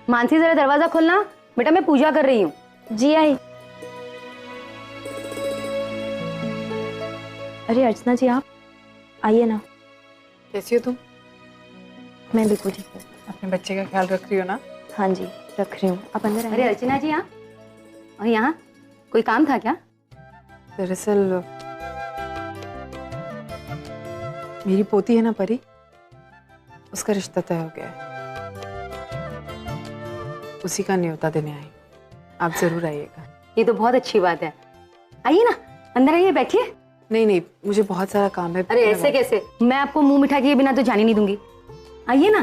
मानसी जरा दरवाजा खोलना, बेटा मैं पूजा कर रही हूँ। जी आई। अरे अर्चना जी आप आइए ना। कैसी हो तुम? मैं बिल्कुल ठीक हूँ। अपने बच्चे का ख्याल रख रही हो ना? हाँ जी रख रही हूँ, आप अंदर अरे आइए। अर्चना जी यहाँ, और यहाँ कोई काम था क्या? दरअसल मेरी पोती है ना परी, उसका रिश्ता तय हो गया है। उसी का न्योता देने आई। आप जरूर आइएगा। ये तो बहुत अच्छी बात है। आइए ना, अंदर आइए, बैठिए। नहीं, मुझे बहुत सारा काम है। अरे ऐसे कैसे, मैं आपको मुंह मिठा किए बिना तो जाने नहीं दूंगी। आइए ना।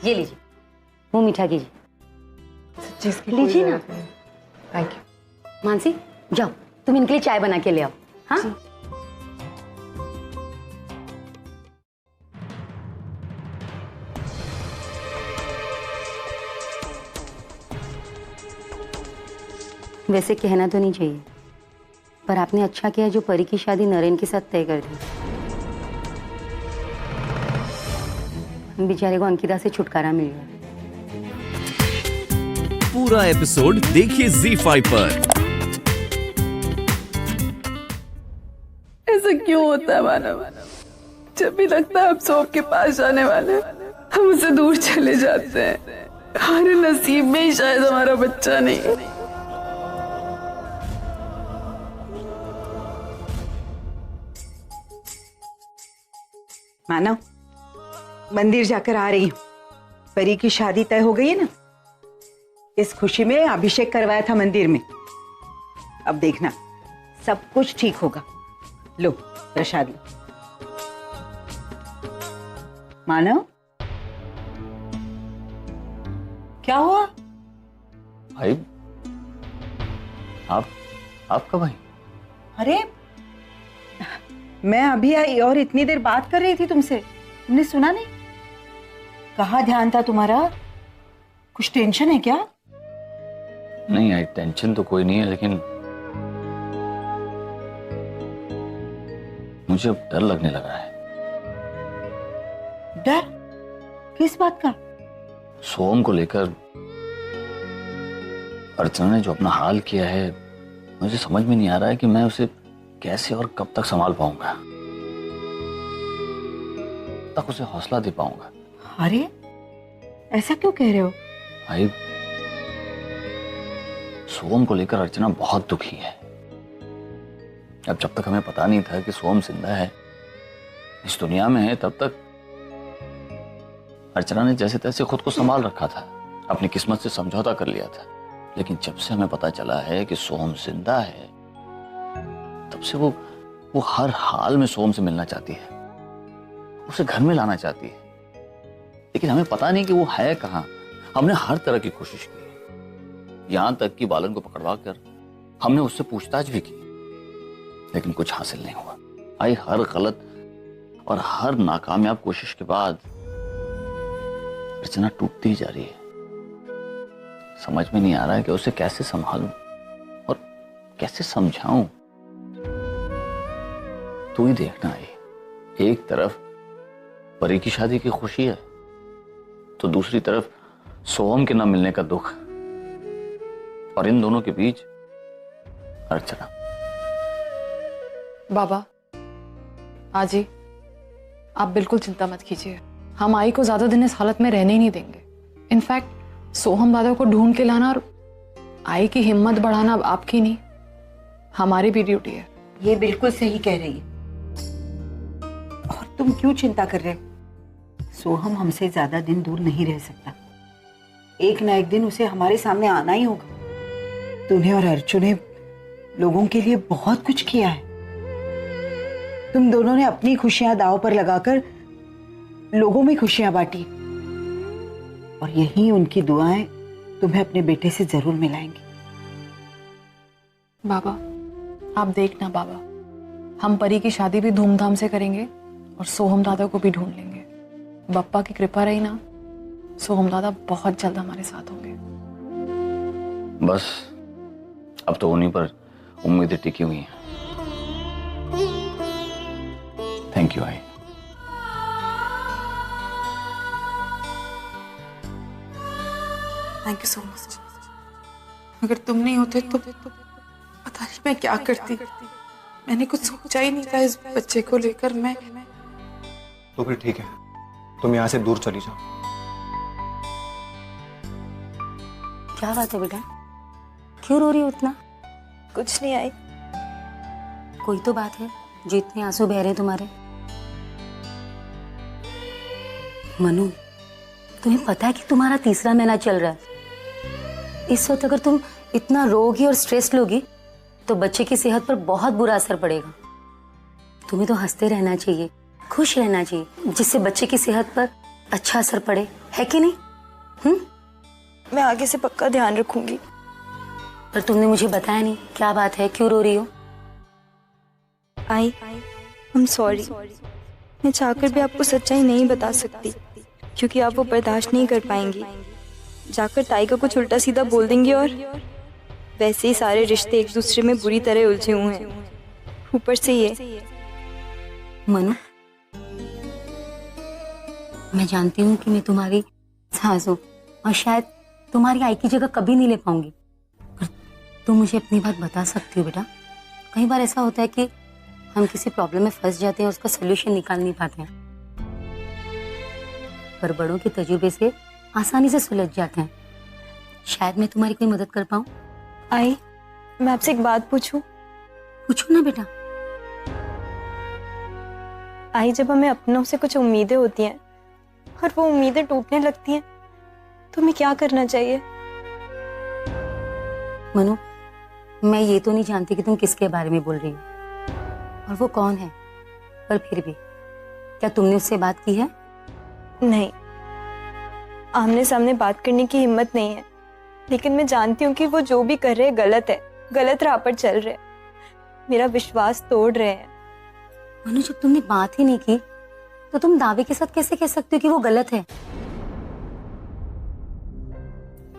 ये लीजिए, मुंह मीठा कीजिए। चीज की लीजिए ना। Thank you. मानसी जाओ, तुम इनके लिए चाय बना के ले आओ। हाँ वैसे कहना तो नहीं चाहिए, पर आपने अच्छा किया जो परी की शादी नरेन के साथ तय कर दी। बेचारे को अंकिता से छुटकारा मिल गया। पूरा एपिसोड देखिए ZEE5 पर। ऐसा क्यों होता है मानव? जब भी लगता है हम सब के पास आने वाले, हम उससे दूर चले जाते हैं। हमारे नसीब में ही शायद हमारा बच्चा नहीं। मानव, मंदिर जाकर आ रही हूँ। परी की शादी तय हो गई है ना, इस खुशी में अभिषेक करवाया था मंदिर में। अब देखना सब कुछ ठीक होगा। लो प्रसाद लो। मानव क्या हुआ? भाई आप कब आई? अरे मैं अभी आई और इतनी देर बात कर रही थी तुमसे, तुमने सुना नहीं? कहाँ ध्यान था तुम्हारा? कुछ टेंशन है क्या? नहीं आई, टेंशन तो कोई नहीं है, लेकिन मुझे अब डर लगने लगा है। डर? किस बात का? सोम को लेकर अर्चना ने जो अपना हाल किया है, मुझे समझ में नहीं आ रहा है कि मैं उसे कैसे और कब तक संभाल पाऊंगा, तक उसे हौसला दे पाऊंगा। अरे ऐसा क्यों कह रहे हो? भाई सोम को लेकर अर्चना बहुत दुखी है। अब जब तक हमें पता नहीं था कि सोम जिंदा है, इस दुनिया में है, तब तक अर्चना ने जैसे तैसे खुद को संभाल रखा था, अपनी किस्मत से समझौता कर लिया था। लेकिन जब से हमें पता चला है कि सोम जिंदा है, तब से वो हर हाल में सोम से मिलना चाहती है, उसे घर में लाना चाहती है। लेकिन हमें पता नहीं कि वो है कहाँ। हमने हर तरह की कोशिश की, यहां तक कि बालन को पकड़वा कर हमने उससे पूछताछ भी की, लेकिन कुछ हासिल नहीं हुआ। आई हर गलत और हर नाकामयाब कोशिश के बाद अर्चना टूटती ही जा रही है। समझ में नहीं आ रहा है कि उसे कैसे संभालूं और कैसे समझाऊं। तू ही देखना है, एक तरफ परी की शादी की खुशी है, तो दूसरी तरफ सोहम के न मिलने का दुख, और इन दोनों के बीच अर्चना। बाबा, आजी, आप बिल्कुल चिंता मत कीजिए। हम आई को ज्यादा दिन इस हालत में रहने ही नहीं देंगे। इनफैक्ट सोहम दादा को ढूंढ के लाना और आई की हिम्मत बढ़ाना अब आपकी नहीं, हमारी भी ड्यूटी है। ये बिल्कुल सही कह रही है। और तुम क्यों चिंता कर रहे हो? सोहम हमसे ज्यादा दिन दूर नहीं रह सकता। एक ना एक दिन उसे हमारे सामने आना ही होगा। तूने और अर्जुन ने लोगों के लिए बहुत कुछ किया है। तुम दोनों ने अपनी खुशियां दांव पर लगाकर लोगों में खुशियां बांटी, और यही उनकी दुआएं तुम्हें अपने बेटे से जरूर मिलाएंगी। बाबा, आप देखना बाबा, हम परी की शादी भी धूमधाम से करेंगे और सोहम दादा को भी ढूंढ लेंगे। बप्पा की कृपा रही ना, सोहम दादा बहुत जल्द हमारे साथ होंगे। बस अब तो उन्हीं पर उम्मीदें टिकी हुई हैं। Thank you I. Thank you so much. अगर तुम नहीं होते तो पता नहीं मैं क्या करती। मैंने कुछ सोचा ही नहीं था इस बच्चे को लेकर। मैं तो फिर ठीक है, तुम यहाँ से दूर चली जाओ। क्या बात है बेटा, क्यों रो रही हो इतना? कुछ नहीं आई। कोई तो बात है जो इतने आंसू बह रहे तुम्हारे। मनु, तुम्हें पता है कि तुम्हारा तीसरा महीना चल रहा है। इस वक्त अगर तुम इतना रोगी और स्ट्रेस लोगी तो बच्चे की सेहत पर बहुत बुरा असर पड़ेगा। तुम्हें तो हंसते रहना चाहिए, खुश रहना चाहिए, जिससे बच्चे की सेहत पर अच्छा असर पड़े, है कि नहीं? मैं आगे से पक्का ध्यान रखूंगी। पर तुमने मुझे बताया नहीं, क्या बात है, क्यों रो रही हो? आई I'm सॉरी। मैं चाहकर भी आपको सच्चाई नहीं बता सकती क्योंकि आप वो बर्दाश्त नहीं कर पाएंगी। जाकर ताई का कुछ उल्टा सीधा बोल देंगी और वैसे ही सारे रिश्ते एक दूसरे में बुरी तरह उलझे हुए हैं। ऊपर से ये। मनु, मैं जानती हूँ कि मैं तुम्हारी सास हूँ और शायद तुम्हारी आई की जगह कभी नहीं ले पाऊंगी, पर तुम मुझे अपनी बात बता सकती हो बेटा। कई बार ऐसा होता है कि हम किसी प्रॉब्लम में फंस जाते हैं, उसका सोल्यूशन निकाल नहीं पाते हैं, पर बड़ों के तजुर्बे से आसानी से सुलझ जाते हैं। शायद मैं तुम्हारी कोई मदद कर पाऊं। आई, मैं आपसे एक बात पूछूं? पूछो ना बेटा। आई, जब हमें अपनों से कुछ उम्मीदें होती हैं और वो उम्मीदें टूटने लगती हैं तो हमें क्या करना चाहिए? मनु, मैं ये तो नहीं जानती कि तुम किसके बारे में बोल रही हो और वो कौन है, पर फिर भी क्या तुमने उससे बात की है? नहीं, आमने सामने बात करने की हिम्मत नहीं है, लेकिन मैं जानती हूँ कि वो जो भी कर रहे हैं गलत है, गलत राह पर चल रहे हैं, मेरा विश्वास तोड़ रहे हैं। मनु, जब तुमने बात ही नहीं की तो तुम दावे के साथ कैसे कह सकते हो कि वो गलत है?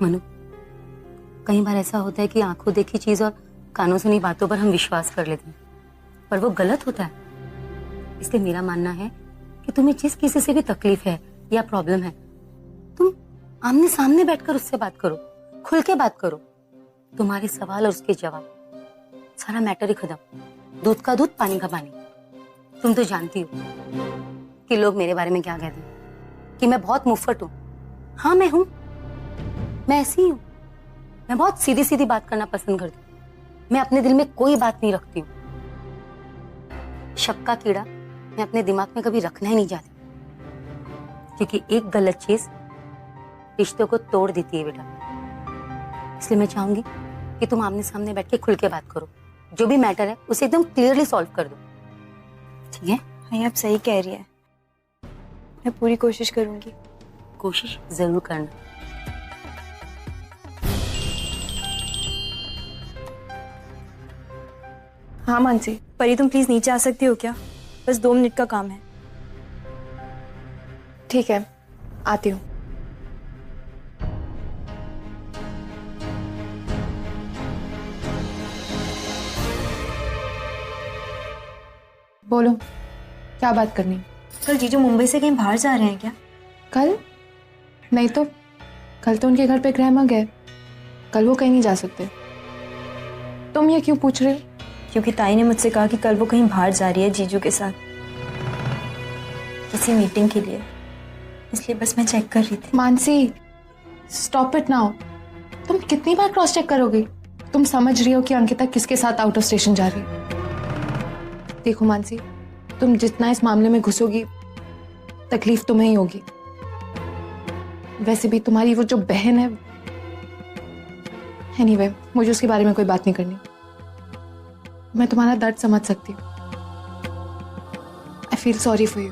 मनु, कई बार ऐसा होता है कि आंखों देखी चीज और कानों सुनी बातों पर हम विश्वास कर लेते हैं, पर वो गलत होता है। इसलिए मेरा मानना है कि तुम्हें जिस किसी से भी तकलीफ है या प्रॉब्लम है, तुम आमने सामने बैठकर उससे बात करो, खुल के बात करो। तुम्हारे सवाल और उसके जवाब, सारा मैटर ही खत्म। दूध का दूध, पानी का पानी। तुम तो जानती हो कि लोग मेरे बारे में क्या कहते हैं, कि मैं बहुत मुफ्फट हूँ। हाँ, मैं हूँ, मैं ऐसी ही हूँ। मैं बहुत सीधी सीधी बात करना पसंद करती हूँ। मैं अपने दिल में कोई बात नहीं रखती हूँ। शक का कीड़ा मैं अपने दिमाग में कभी रखना ही नहीं चाहती, क्योंकि एक गलत चीज रिश्तों को तोड़ देती है बेटा। इसलिए मैं चाहूंगी कि तुम आमने सामने बैठ के खुल के बात करो, जो भी मैटर है उसे एकदम क्लियरली सॉल्व कर दो, ठीक है? हाँ, आप सही कह रही है, मैं पूरी कोशिश करूंगी। कोशिश जरूर करना। हाँ मानसी। परी, तुम प्लीज नीचे आ सकती हो क्या? बस 2 मिनट का काम है। ठीक है, आती हूँ। बोलो, क्या बात करनी? कल जीजू मुंबई से कहीं बाहर जा रहे हैं क्या? कल? नहीं तो कल तो उनके घर पे ग्रहमा गए, कल वो कहीं नहीं जा सकते। तुम ये क्यों पूछ रहे हो? क्योंकि ताई ने मुझसे कहा कि कल वो कहीं बाहर जा रही है जीजू के साथ, किसी मीटिंग के लिए, इसलिए बस मैं चेक कर रही थी। Mansi, stop it now. तुम कितनी बार क्रॉस चेक करोगी? तुम समझ रही हो कि अंकिता किसके साथ आउट ऑफ स्टेशन जा रही है? देखो मानसी, तुम जितना इस मामले में घुसोगी तकलीफ तुम्हें ही होगी। वैसे भी तुम्हारी वो जो बहन है, एनीवे, मुझे उसके बारे में कोई बात नहीं करनी। मैं तुम्हारा दर्द समझ सकती हूँ। I feel sorry for you.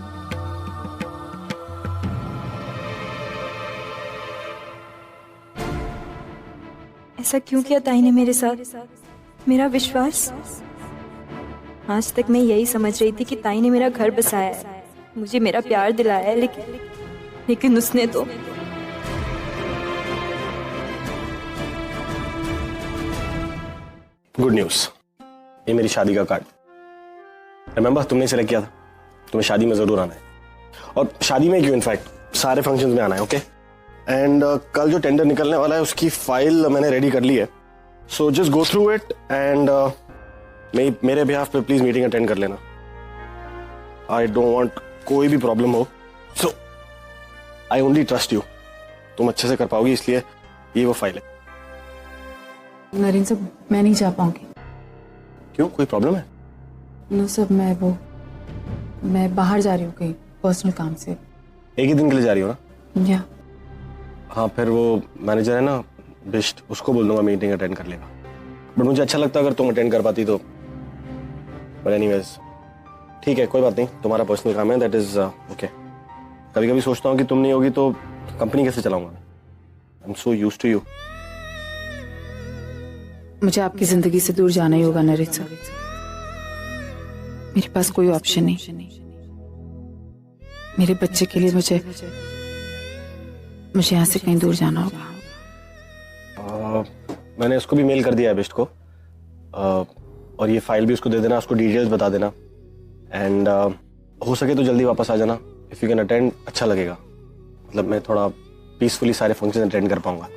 ऐसा क्यों किया ताई ने मेरे साथ? मेरा विश्वास, आज तक मैं यही समझ रही थी कि ताई ने मेरा घर बसाया है, मुझे मेरा प्यार दिलाया है, लेकिन उसने तो गुड न्यूज, ये मेरी शादी का कार्ड। रिमेंबर, तुमने सेलेक्ट किया था, तुम्हें शादी में जरूर आना है, और शादी में क्यों, इनफैक्ट सारे फंक्शंस में आना है, ओके? एंड कल जो टेंडर निकलने वाला है उसकी फाइल मैंने रेडी कर ली है, so just go through it and मेरे बिहाफ पे प्लीज मीटिंग अटेंड कर लेना। आई डोंट वांट कोई भी प्रॉब्लम हो, सो आई ओनली ट्रस्ट यू। तुम अच्छे से कर पाओगी, इसलिए ये वो फाइल है। नरेन साहब, मैं नहीं जा पाऊंगी। क्यों, कोई प्रॉब्लम है? नो सर, मैं बाहर जा रही हूँ कहीं पर्सनल काम से। एक ही दिन के लिए जा रही हो ना? या हाँ, फिर वो मैनेजर है ना बिस्ट, उसको बोल दूंगा मीटिंग अटेंड कर लेगा। बट मुझे अच्छा लगता अगर तुम अटेंड कर पाती तो। बट एनीवेज ठीक है, कोई बात नहीं, तुम्हारा पर्सनल काम है, दैट इज ओके। कभी कभी सोचता हूँ कि तुम नहीं होगी तो कंपनी कैसे चलाऊंगा। I am so used to you. मुझे आपकी जिंदगी से दूर जाना ही होगा नरेन साहब। मेरे पास कोई ऑप्शन नहीं। मेरे बच्चे के लिए मुझे यहाँ से कहीं दूर जाना होगा। मैंने उसको भी मेल कर दिया है बिस्ट को, और ये फाइल भी उसको दे देना, उसको डिटेल्स बता देना, एंड हो सके तो जल्दी वापस आ जाना। इफ यू कैन अटेंड, अच्छा लगेगा, मतलब मैं थोड़ा पीसफुली सारे फंक्शन अटेंड कर पाऊंगा।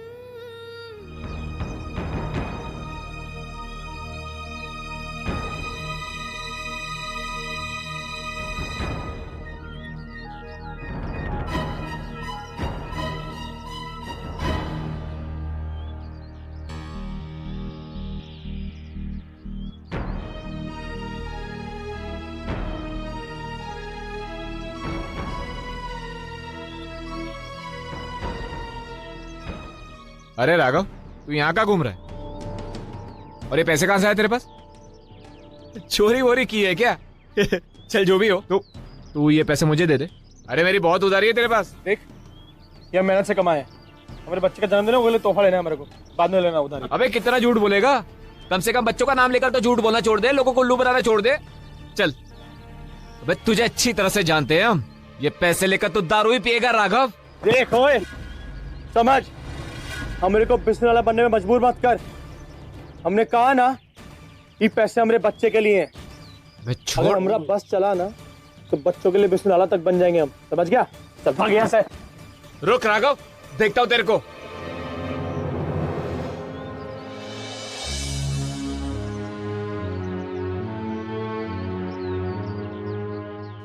अरे राघव, तू यहाँ का घूम रहा है? और ये पैसे कहाँ से आए तेरे पास? चोरी वोरी की है क्या? चल जो भी हो, तू ये पैसे मुझे दे दे। अरे मेरी बहुत उधारी है तेरे पास। देख, ये मेहनत से कमाए, हमारे बच्चे का जन्मदिन है, वो लिए तोहफा लेना है मेरे को, बाद में लेना उधारी। अबे कितना झूठ बोलेगा? कम से कम बच्चों का नाम लेकर तो झूठ बोलना छोड़ दे, लोगों को उल्लू बनाना छोड़ दे। चल, अबे तुझे अच्छी तरह से जानते हैं हम, ये पैसे लेकर तू दारू ही पिएगा राघव। देख ओए, समझ, हमारे को बिजनेस वाला बनने में मजबूर मत कर। हमने कहा ना, ये पैसे हमारे बच्चे के लिए हैं। अगर हमारा बस चला ना तो बच्चों के लिए बिजनेस वाला तक बन जाएंगे हम, समझ गया? चल भाग यहाँ से। रुक राघव, देखता हूँ तेरे को।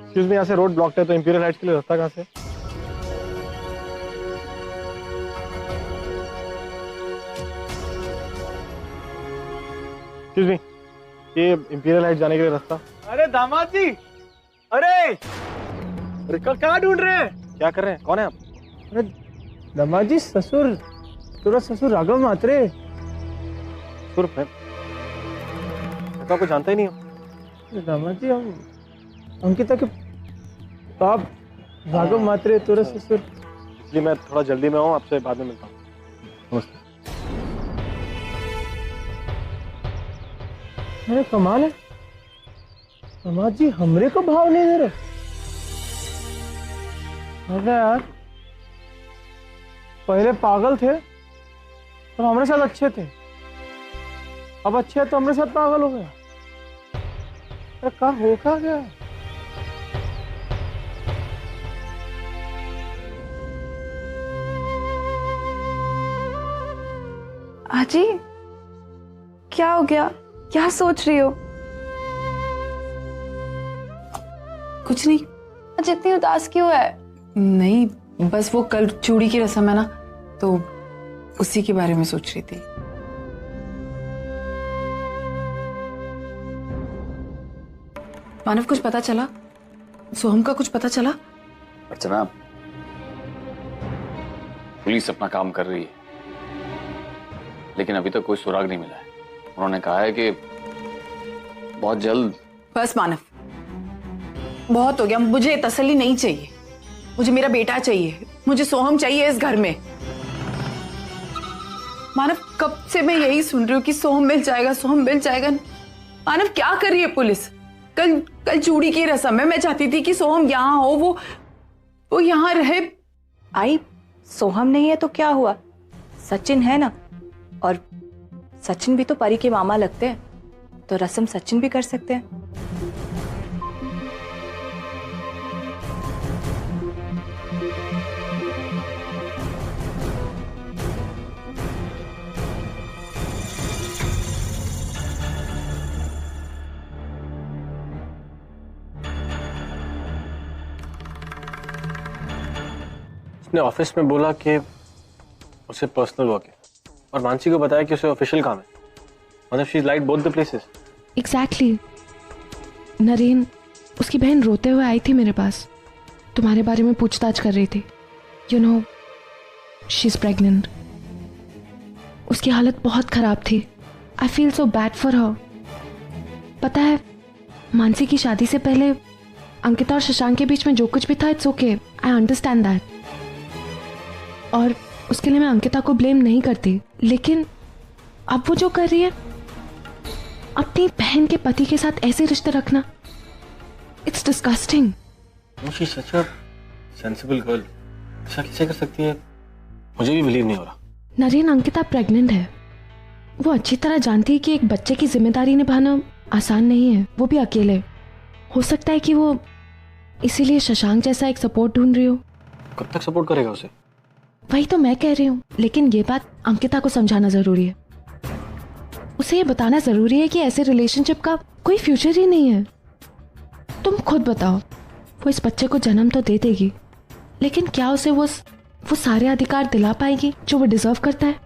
एक्सक्यूज मी, यहाँ से रोड ब्लॉक्ड है, तो इंपीरियल हाइट्स के लिए रास्ता कहाँ से? एक्सक्यूज मी, ये इंपीरियल हाइट जाने के लिए रास्ता। अरे दामाद जी, अरे कहाँ ढूंढ रहे हैं? क्या कर रहे हैं? कौन है आप? अरे दामाद जी, ससुर, तेरा ससुर राघव मात्रे। ससुर मैं को जानता ही नहीं हूँ। दामाद जी, हम अंकिता के बाप राघव मात्रे, तेरा ससुर। इसलिए मैं थोड़ा जल्दी में हूँ, आपसे बाद में मिलता हूँ। नमस्ते। अरे कमाल है, दामाद जी हमरे को भाव नहीं दे रहे। अरे यार, पहले पागल थे तो हमारे साथ अच्छे थे, अब अच्छे हैं तो हमारे साथ पागल हो गया। अरे क्या हो गया? आजी, क्या हो गया? क्या सोच रही हो? कुछ नहीं। आज इतनी उदास क्यों है? नहीं, बस वो कल चूड़ी की रस्म है ना, तो उसी के बारे में सोच रही थी। मानव, कुछ पता चला? सोहम का कुछ पता चला? अर्चना, पुलिस अपना काम कर रही है, लेकिन अभी तक कोई सुराग नहीं मिला है। उन्होंने कहा है कि बहुत जल्द। बस मानव, बहुत हो गया। मुझे तसल्ली नहीं चाहिए, मुझे मेरा बेटा चाहिए, मुझे सोहम चाहिए इस घर में। मानव, कब से मैं यही सुन रही हूँ कि सोहम मिल जाएगा, सोहम मिल जाएगा। मानव, क्या कर रही है पुलिस? कल चूड़ी की रस्म है, मैं चाहती थी कि सोहम यहाँ हो, वो यहाँ रहे। आई, सोहम नहीं है तो क्या हुआ? सचिन है ना, और सचिन भी तो परी के मामा लगते हैं। तो रस्म सचिन भी कर सकते हैं। उसने ऑफिस में बोला कि उसे पर्सनल वर्क है और मानसी को बताया कि उसे ऑफिशियल काम है। मतलब she is like both the places. Exactly. Naren, उसकी बहन रोते हुए आई थी मेरे पास, तुम्हारे बारे में पूछताछ कर रही थी। You know, she is pregnant. उसकी हालत बहुत खराब थी। I feel so bad for her. पता है, मानसी की शादी से पहले अंकिता और शशांक के बीच में जो कुछ भी था, it's okay, I understand that. और उसके लिए मैं अंकिता को ब्लेम नहीं करती, लेकिन अब वो जो कर रही है, अपनी बहन के पति के साथ ऐसे रिश्ते रखना, it's disgusting. She is such a sensible girl. ऐसा कैसे कर सकती है? मुझे भी बिलीव नहीं हो रहा। नरेन, अंकिता प्रेग्नेंट है। वो अच्छी तरह जानती है कि एक बच्चे की जिम्मेदारी निभाना आसान नहीं है, वो भी अकेले। हो सकता है कि वो इसीलिए शशांक जैसा एक सपोर्ट ढूंढ रही हो। कब तक सपोर्ट करेगा उसे? वही तो मैं कह रही हूँ, लेकिन ये बात अंकिता को समझाना जरूरी है। उसे ये बताना जरूरी है कि ऐसे रिलेशनशिप का कोई फ्यूचर ही नहीं है। तुम खुद बताओ, वो इस बच्चे को जन्म तो दे देगी, लेकिन क्या उसे वो सारे अधिकार दिला पाएगी जो वो डिजर्व करता है?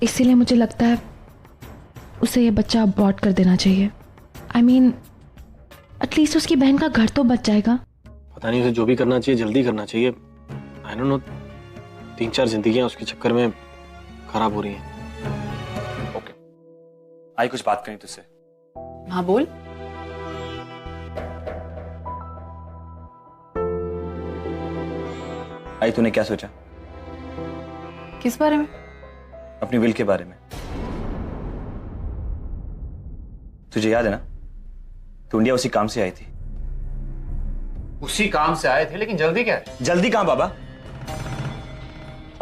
इसीलिए मुझे लगता है उसे ये बच्चा अबॉर्ट कर देना चाहिए। आई मीन, एटलीस्ट उसकी बहन का घर तो बच जाएगा। पता नहीं, उसे जो भी करना चाहिए जल्दी करना चाहिए। आई डोंट नो, 3-4 जिंदगियां उसके चक्कर में खराब हो रही हैं। ओके, आई कुछ बात करनी तुझसे। हाँ बोल। आई, तूने क्या सोचा? किस बारे में? अपनी विल के बारे में। तुझे याद है ना, तू इंडिया उसी काम से आई थी। उसी काम से आए थे, लेकिन जल्दी क्या है? जल्दी कहां बाबा,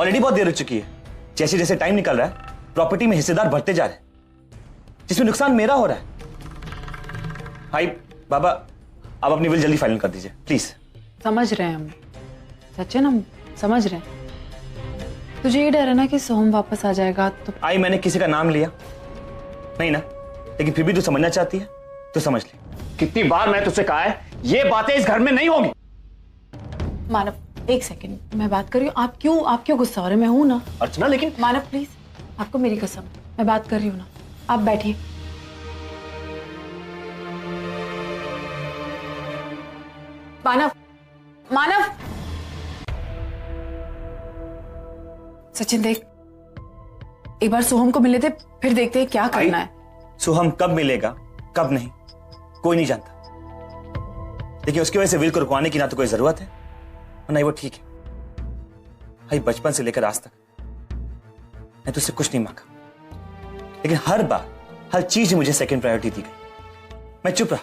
ऑलरेडी बहुत देर हो चुकी है। जैसे जैसे टाइम निकल रहा है, प्रॉपर्टी में हिस्सेदार बढ़ते जा रहे हैं, जिसमें नुकसान मेरा हो रहा है। हाई बाबा, आप अपनी विल जल्दी फाइनल कर दीजिए प्लीज। समझ रहे हैं हम सचिन, हम समझ रहे हैं। तुझे ये डर है ना कि सोहम वापस आ जाएगा तो? आई, मैंने किसी का नाम लिया नहीं ना, लेकिन फिर भी तू समझना चाहती है तो समझ ले। कितनी बार मैं तुझसे कहा है, ये बातें इस घर में नहीं होगी। मानव, एक सेकंड, मैं बात कर रही हूँ। आप क्यों गुस्सा हो रहे? मैं हूं ना अर्चना। लेकिन मानव प्लीज, आपको मेरी कसम, मैं बात कर रही हूँ ना। आप बैठिए। मानव, सचिन देख, एक बार सोहम को मिले थे, फिर देखते हैं क्या करना है। सोहम कब मिलेगा कब नहीं कोई नहीं जानता, लेकिन उसकी वजह से विल को रुकवाने की ना तो कोई जरूरत है और ना ही वो ठीक है। भाई, बचपन से लेकर आज तक मैं तुझसे कुछ नहीं मांगा, लेकिन हर बार हर चीज मुझे सेकंड प्रायोरिटी दी गई। मैं चुप रहा,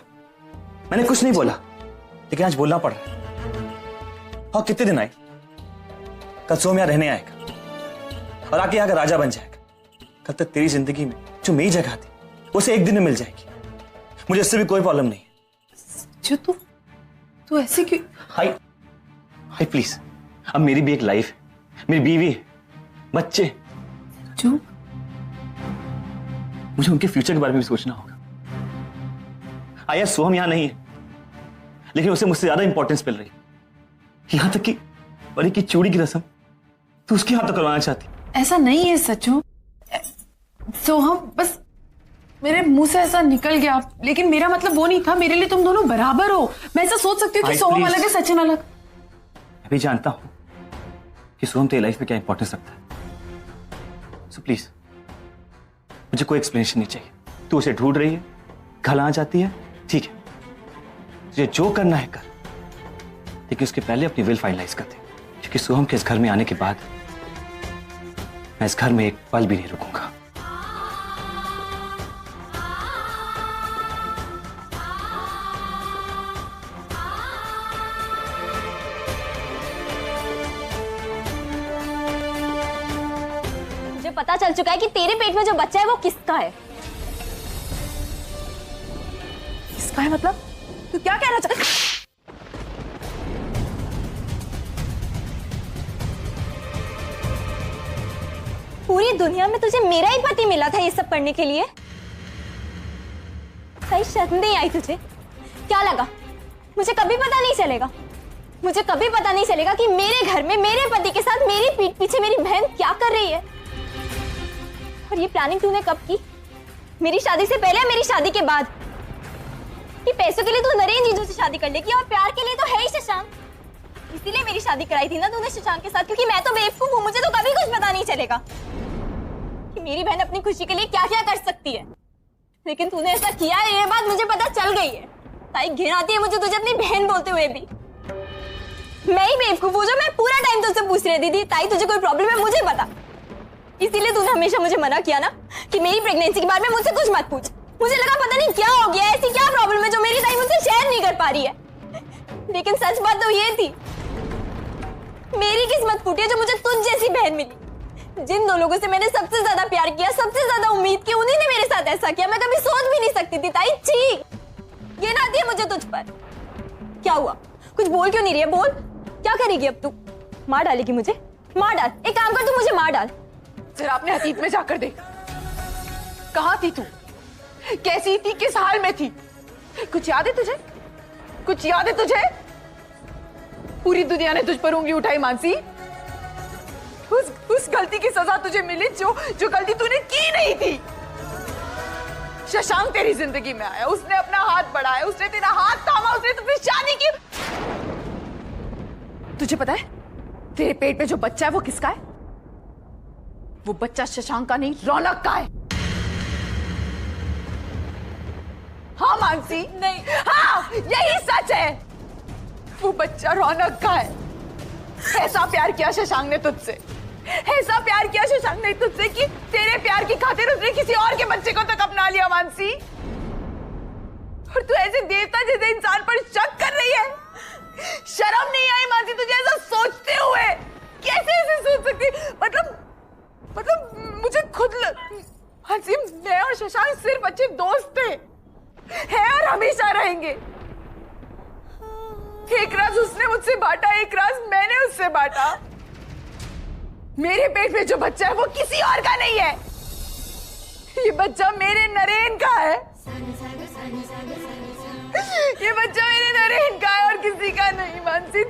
मैंने कुछ नहीं बोला, लेकिन आज बोलना पड़ रहा है। और कितने दिन आए, कल सोहम यहां रहने आएगा और आके यहाँ का राजा बन जाएगा। कल तक तेरी जिंदगी में जो मेरी जगह थी, उसे एक दिन में मिल जाएगी। मुझे उससे भी कोई प्रॉब्लम नहीं है। जो तू ऐसे क्यों? हाय प्लीज, अब मेरी भी एक लाइफ है, मेरी बीवी है, बच्चे। जो मुझे उनके फ्यूचर के बारे में भी सोचना होगा। आया सोहम यहां नहीं है, लेकिन उसे मुझसे ज्यादा इंपॉर्टेंस मिल रही है। यहां तक कि परी की चूड़ी की रस्म तू उसके हाथ तो करवाना चाहती। ऐसा नहीं है सचो, सोहम बस मेरे मुंह से ऐसा निकल गया, लेकिन मेरा मतलब वो नहीं था। मेरे लिए तुम दोनों बराबर हो। मैं ऐसा सोच सकती हूँ कि सोहम अलग है, सचिन अलग। मैं भी जानता हूं कि सोहम तेरी लाइफ में क्या इंपॉर्टेंस रखता है। सो प्लीज, मुझे कोई एक्सप्लेनेशन नहीं चाहिए। तू उसे ढूंढ रही है, घर आ जाती है, ठीक है, तुझे जो करना है कर, लेकिन उसके पहले अपनी विल फाइनलाइज कर दे, क्योंकि सोहम के इस घर में आने के बाद मैं इस घर में एक पल भी नहीं रुकूंगा। मुझे पता चल चुका है कि तेरे पेट में जो बच्चा है वो किसका है। इसका है मतलब? तू क्या कहना चाहता? पूरी दुनिया में तुझे मेरा ही पति मिला था ये सब पढ़ने के लिए? सही शर्म नहीं आई तुझे? क्या लगा मुझे कभी पता नहीं चलेगा? मुझे कभी पता नहीं चलेगा कि मेरे घर में मेरे पति के साथ मेरी पीठ पीछे मेरी बहन क्या कर रही है? और ये प्लानिंग तूने कब की? मेरी शादी से पहले या मेरी शादी के बाद? कि पैसों के लिए तू नरेन जीजू से शादी कर लेगी और प्यार के लिए तो है ही शशांक। इसीलिए मेरी शादी कराई थी ना तूने शशांक के साथ, क्योंकि मैं तो बेवकूफ हूँ, मुझे तो कभी कुछ पता नहीं चलेगा कि मेरी बहन अपनी खुशी के लिए क्या क्या कर सकती है। लेकिन तूने ऐसा किया है, ये बात मुझे पता चल गई है। ताई घिन आती है मुझे तुझे अपनी बहन बोलते हुए भी। मैं ही बेवकूफ हूँ जो मैं पूरा टाइम तुझसे पूछ रही थी ताई तुझे कोई प्रॉब्लम है मुझे बता। इसीलिए तूने हमेशा मुझे मना किया ना कि मेरी प्रेगनेंसी के बारे में मुझसे कुछ मत पूछ। मुझे लगा पता नहीं क्या हो गया, ऐसी क्या प्रॉब्लम है जो मेरी ताई मुझसे शेयर नहीं कर पा रही है। लेकिन सच बात तो ये थी, मेरी किस्मत फूटी है जो मुझे तुझ जैसी बहन मिली। जिन दो लोगों से मैंने सबसे ज्यादा प्यार किया, सबसे ज्यादा उम्मीद की, उन्हीं ने मेरे साथ ऐसा किया। मैं कभी सोच भी नहीं सकती थी ताई। छी, ये ना दिया मुझे तुझ पर। क्या हुआ? कुछ बोल क्यों नहीं रही है? बोल, क्या करेगी अब तू? मार डालेगी मुझे? मार डाल, एक काम कर तू मुझे मार डाल। जरा अपने अतीत में जाकर देख, कहाँ थी तू? कैसी थी? किस हाल में थी? कुछ याद है तुझे? कुछ याद है तुझे? पूरी दुनिया ने तुझ पर उंगली उठाई मानसी। उस गलती की सजा तुझे मिली जो गलती तूने की नहीं थी। शशांक तेरी जिंदगी में आया, उसने अपना हाथ बढ़ाया, उसने तेरा हाथ थामा, उसने तुझसे शादी की। तुझे पता है तेरे पेट में जो बच्चा है वो किसका है? वो बच्चा शशांक का नहीं, रौनक का है। हाँ मानसी, नहीं, हाँ यही सच है। वो बच्चा रौनक का है। ऐसा प्यार किया शशांक ने तुझसे, ऐसा प्यार किया शशांक ने तुझसे कि तेरे प्यार की खातिर उसने किसी और के बच्चे को तक अपना लिया मानसी। और तू ऐसे देवता जैसे इंसान पर शक कर रही है? शर्म नहीं आई मानसी तुझे ऐसा सोचते हुए? कैसे ऐसे सोच सकती? मतलब मुझे खुद मानसी, मैं और शशांक सिर्फ अच्छे दोस्त थे, हैं और हमेशा रहेंगे। एक राज उसने मुझसे बांटा, एक राज मैंने उससे बांटा। मेरे पेट में जो बच्चा है वो किसी और का नहीं है। ये बच्चा मेरे नरेन का है। ये बच्चा मेरे नरेन का है और किसी का नहीं मानसी।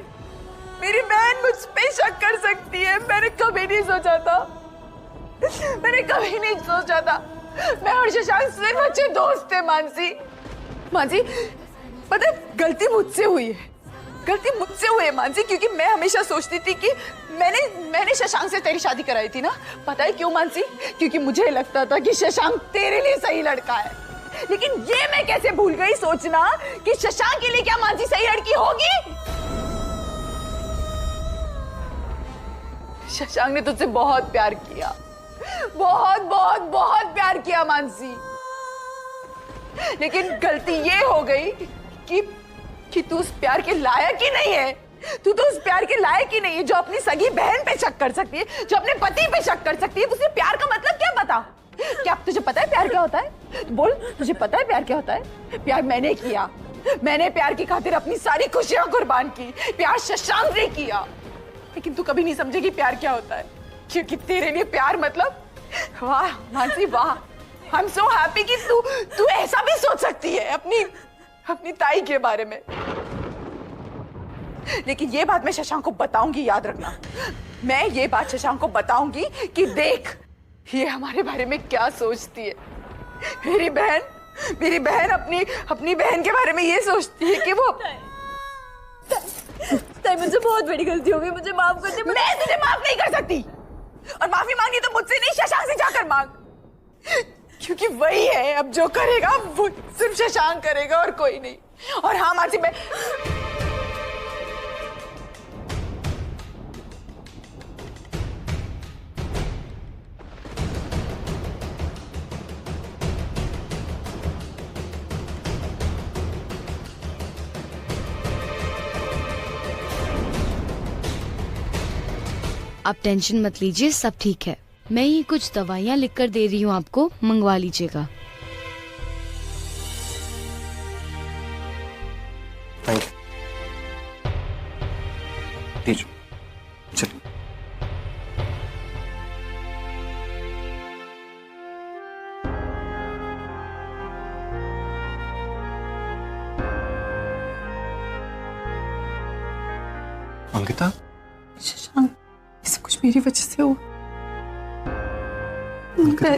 मेरी बहन मुझ पे शक कर सकती है। मैंने कभी नहीं सोचा था, मैंने कभी नहीं सोचा था। मैं और शशांक सिर्फ अच्छे दोस्त थे मानसी। मानसी पता है गलती मुझसे हुई है, गलती मुझसे हुई है मानसी, क्योंकि मैं हमेशा सोचती थी कि मैंने शशांक से तेरी शादी कराई थी ना। पता है क्यों मानसी? क्योंकि मुझे लगता था कि शशांक तेरे लिए सही लड़का है। लेकिन ये मैं कैसे भूल गई सोचना कि शशांक के लिए क्या मानसी सही लड़की होगी? शशांक ने तुझसे बहुत प्यार किया, बहुत बहुत बहुत प्यार किया मानसी। लेकिन गलती ये हो गई कि तू उस प्यार के लायक ही नहीं है। तू तो उस प्यार के लायक ही नहीं है जो अपनी सगी बहन पे शक कर सकती है, जो अपने पति पे शक कर सकती है। तुझे प्यार का मतलब क्या बता? क्या तुझे पता है प्यार क्या होता है? बोल, तुझे पता है प्यार क्या होता है? प्यार मैंने किया, मैंने प्यार की खातिर अपनी सारी खुशियां कुर्बान की। प्यार शशांक ने किया। लेकिन तू कभी नहीं समझेगी प्यार क्या होता है, क्योंकि तेरे लिए प्यार मतलब, वाह मानसी वाह, आई एम सो हैप्पी कि तू ऐसा भी सोच सकती है अपनी ताई के बारे में। लेकिन ये बात मैं शशांक को बताऊंगी, याद रखना। मैं ये बात शशांक को बताऊंगी कि देख ये हमारे बारे में क्या सोचती है। मेरी बहन अपनी बहन के बारे में ये सोचती है कि वो ताई मुझसे बहुत बड़ी गलती हो गई, मुझे माफ कर दे। मैं तुझे माफ नहीं कर सकती, और माफी मांगनी तो मुझसे नहीं शशांक से जाकर मांग, क्योंकि वही है अब जो करेगा वो सिर्फ शशांक करेगा और कोई नहीं। और हाँ मानसी, मैं आप टेंशन मत लीजिए, सब ठीक है। मैं ये कुछ दवाइयाँ लिख कर दे रही हूँ आपको, मंगवा लीजिएगा। अंकिता, शशांक, ये सब कुछ मेरी वजह से हुआ।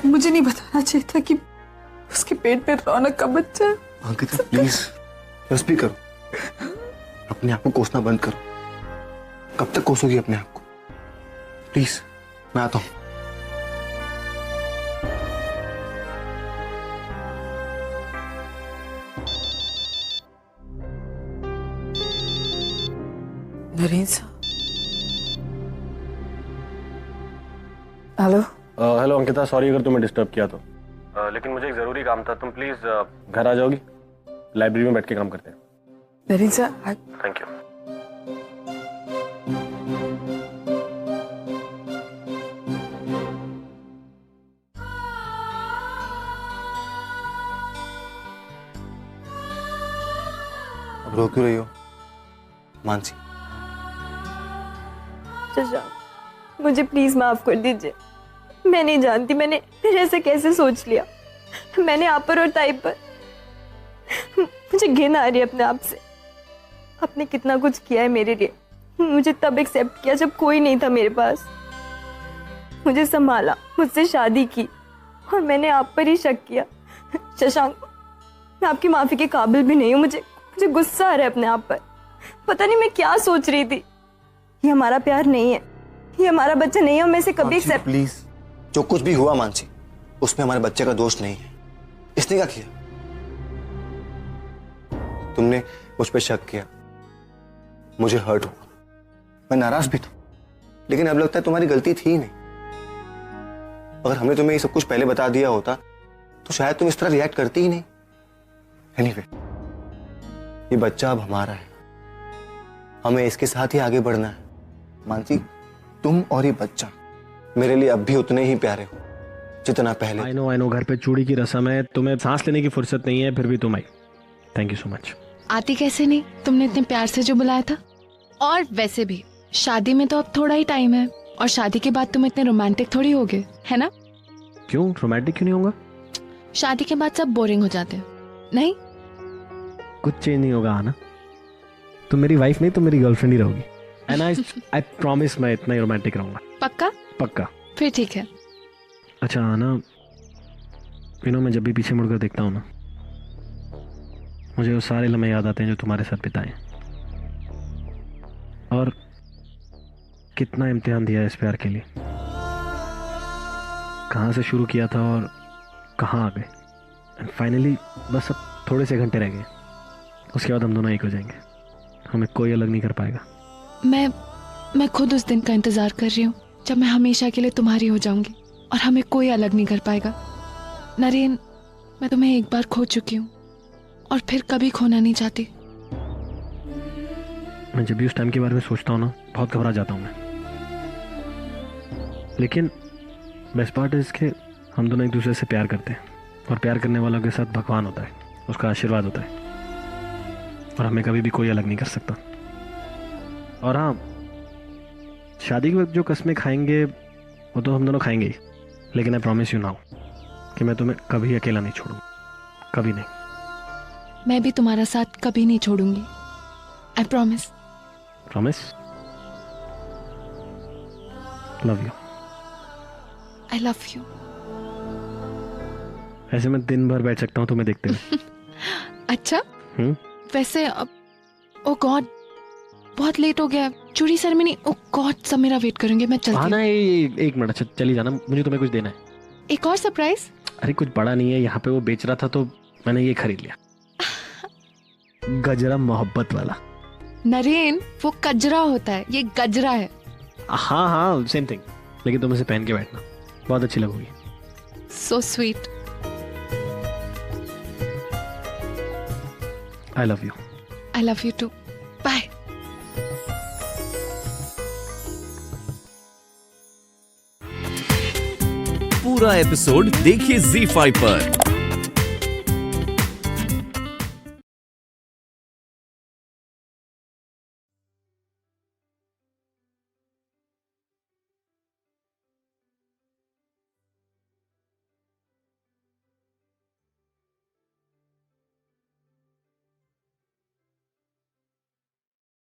मुझे नहीं बताना चाहिए था कि उसके पेट में रौनक का बच्चा है। अंकिता प्लीज बस भी करो, अपने आप को कोसना बंद करो। कब तक कोसोगी अपने आप को? प्लीज, मैं आता हूं। नरेन साहब, हेलो। हेलो अंकिता, सॉरी अगर तुम्हें डिस्टर्ब किया तो, लेकिन मुझे एक जरूरी काम था। तुम प्लीज घर आ जाओगी? लाइब्रेरी में बैठ के काम करते हैं। नरेन साहब, थैंक यू। अब रो क्यों रही हो मानसी? शशांक, मुझे प्लीज माफ कर दीजिए। मैं नहीं जानती मैंने ऐसे कैसे सोच लिया। मैंने आप पर और ताई पर, मुझे घिन आ रही है अपने आप से। आपने कितना कुछ किया है मेरे लिए। मुझे तब एक्सेप्ट किया जब कोई नहीं था मेरे पास। मुझे संभाला, मुझसे शादी की, और मैंने आप पर ही शक किया। शशांक, मैं आपकी माफी के काबिल भी नहीं हूँ। मुझे गुस्सा आ रहा है अपने आप पर। पता नहीं मैं क्या सोच रही थी। ये हमारा प्यार नहीं है, ये हमारा बच्चा नहीं है, और मैं इसे कभी एक्सेप्ट। प्लीज, जो कुछ भी हुआ मानसी, उसमें हमारे बच्चे का दोष नहीं है। इसने क्या किया? तुमने मुझ पर शक किया, मुझे हर्ट हुआ, मैं नाराज भी था, लेकिन अब लगता है तुम्हारी गलती थी ही नहीं। अगर हमने तुम्हें ये सब कुछ पहले बता दिया होता तो शायद तुम इस तरह रिएक्ट करती ही नहीं। एनीवे, ये बच्चा अब हमारा है, हमें इसके साथ ही आगे बढ़ना है। मानसी, तुम और ये बच्चा मेरे लिए अब भी उतने ही प्यारे हो जितना पहले। आई नो, घर पे चूड़ी की रस्म है, तुम्हें सांस लेने की फुर्सत नहीं है, फिर भी तुम आई। Thank you so much. आती कैसे नहीं, तुमने इतने प्यार से जो बुलाया था। और वैसे भी शादी में तो अब थोड़ा ही टाइम है, और शादी के बाद तुम इतने रोमांटिक थोड़ी होगे, है ना? क्यों रोमांटिक क्यों नहीं होगा? शादी के बाद सब बोरिंग हो जाते हैं, नहीं? कुछ चेंज नहीं होगा आना। तुम मेरी वाइफ नहीं, तुम मेरी गर्लफ्रेंड ही रहोगी। एंड आई प्रॉमिस मैं इतना ही रोमांटिक रहूंगा। पक्का? पक्का। फिर ठीक है। अच्छा आना, मैं जब भी पीछे मुड़कर देखता हूँ ना, मुझे वो सारे लम्हे याद आते हैं जो तुम्हारे साथ बिताए, और कितना इम्तिहान दिया इस प्यार के लिए। कहाँ से शुरू किया था और कहाँ आ गए, एंड फाइनली बस अब थोड़े से घंटे रह गए, उसके बाद हम दोनों एक हो जाएंगे। हमें कोई अलग नहीं कर पाएगा। मैं खुद उस दिन का इंतजार कर रही हूँ जब मैं हमेशा के लिए तुम्हारी हो जाऊंगी और हमें कोई अलग नहीं कर पाएगा। नरेन, मैं तुम्हें एक बार खो चुकी हूँ और फिर कभी खोना नहीं चाहती। मैं जब भी उस टाइम के बारे में सोचता हूँ ना, बहुत घबरा जाता हूँ मैं। लेकिन बेस्ट पार्ट इज के हम दोनों एक दूसरे से प्यार करते हैं, और प्यार करने वालों के साथ भगवान होता है, उसका आशीर्वाद होता है, और हमें कभी भी कोई अलग नहीं कर सकता। और हाँ, शादी के वक्त जो कस्में खाएंगे वो तो हम दोनों खाएंगे ही, लेकिन आई प्रॉमिस यू नाउ कि मैं तुम्हें कभी अकेला नहीं छोड़ूंगा, कभी नहीं। मैं भी तुम्हारा साथ कभी नहीं छोड़ूंगी। I promise. Promise? Love you. I love you. ऐसे मैं दिन भर बैठ सकता हूँ तुम्हें देखते हुए। अच्छा, वैसे अब, ओ गॉड, बहुत लेट हो गया। चूड़ी सेरेमनी, ओ गॉड, सब मेरा वेट करेंगे। मैं चलती हूँ। ना, एक मिनट, अच्छा चली जाना, मुझे तुम्हें कुछ देना है। एक और सरप्राइज? अरे कुछ बड़ा नहीं है, यहाँ पे वो बेच रहा था तो मैंने ये खरीद लिया। गजरा मोहब्बत वाला। नरेन, वो कजरा होता है, ये गजरा है। हाँ हाँ, सेम थिंग, लेकिन तुम इसे पहन के बैठना, बहुत अच्छी लगोगी। So sweet. I love you. I love you too. Bye. पूरा एपिसोड देखिए ZEE5 पर।